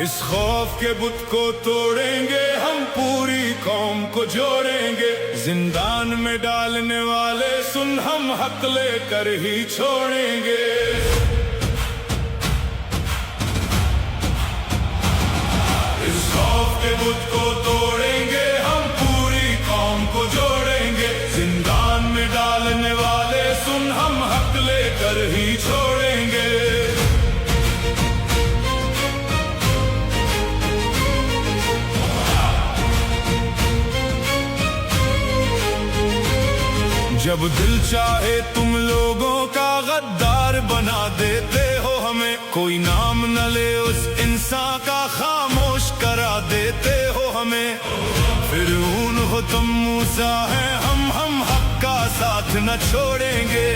इस खौफ के बुत को तोड़ेंगे हम, पूरी कौम को जोड़ेंगे। जिंदान में डालने वाले सुन, हम हक लेकर ही छोड़ेंगे। इस खौफ के बुत को तोड़ेंगे हम, पूरी कौम को जोड़ेंगे। जिंदान में डालने वाले सुन, हम हक लेकर ही छोड़ेंगे। जब दिल चाहे तुम लोगों का गद्दार बना देते हो हमें, कोई नाम न ले उस इंसान का, खामोश करा देते हो हमें। फिरऊन हो तुम, मूसा है हम हक का साथ न छोड़ेंगे।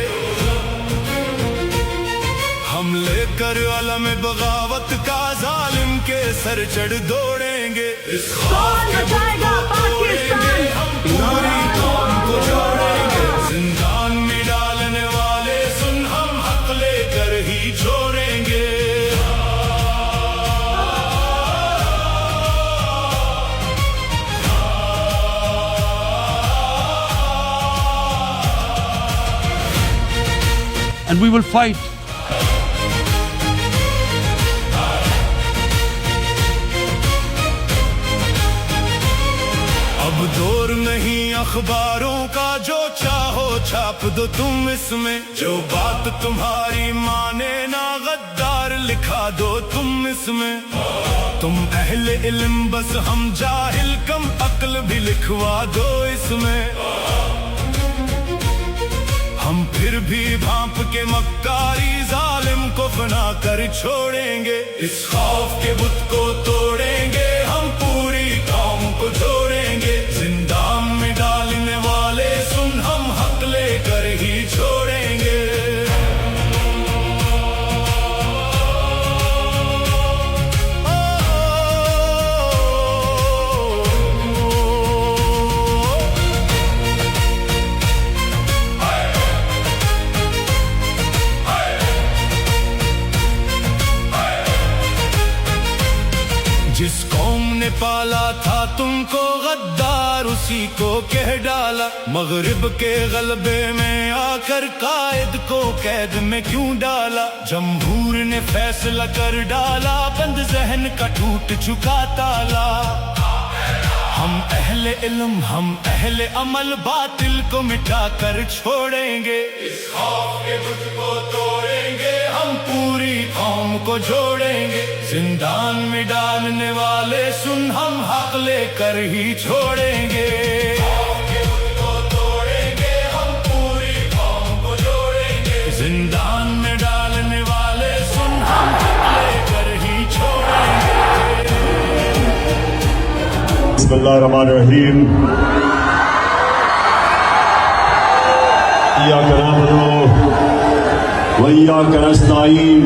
हम लेकर अलम बगावत का जालिम के सर चढ़ दौड़ेंगे। इस खौफ के बुत को तोड़ेंगे हम, पूरी कौम को जोड़ेंगे। जिंदान में डालने वाले सुन, हम हक लेकर ही छोड़ेंगे। And we will fight. अब दौर नहीं अखबारों का, जो चाहो छाप दो तुम इसमें। जो बात तुम्हारी माने ना, गद्दार लिखा दो तुम इसमें। तुम अहले इल्म बस, हम जाहिल कम अक्ल भी लिखवा दो इसमें। हम फिर भी भांप के मक्कारी जालिम को बना कर छोड़ेंगे। इस खौफ के बुत को तोड़ेंगे हम, पूरी कौम को जोड़ेंगे। जिंदान में डालने वाले सुन, हम हक लेकर ही छोड़ेंगे। जिस कौम ने पाला था तुमको गद्दार, उसी को कह डाला। मगरिब के गलबे में आकर कायद को कैद में क्यों डाला। जमहूर ने फैसला कर डाला, बंद जहन का टूट चुका ताला। हम अहले इल्म, हम अहले अमल, बातिल को मिटा कर छोड़ेंगे। इस खौफ के बुत को तोड़ेंगे हम, पूरी कौम को जोड़ेंगे। जिंदान में डालने वाले सुन, हम हक लेकर ही छोड़ेंगे। खौफ के बुत को तोड़ेंगे हम, पूरी कौम को जोड़ेंगे। जिंदान में डालने वाले सुन, हम हक लेकर ही छोड़ेंगे। बिस्मिल्लाहिर्रहमानिर्रहीम। इय्याका नअबुदु व इय्याका नस्तईन।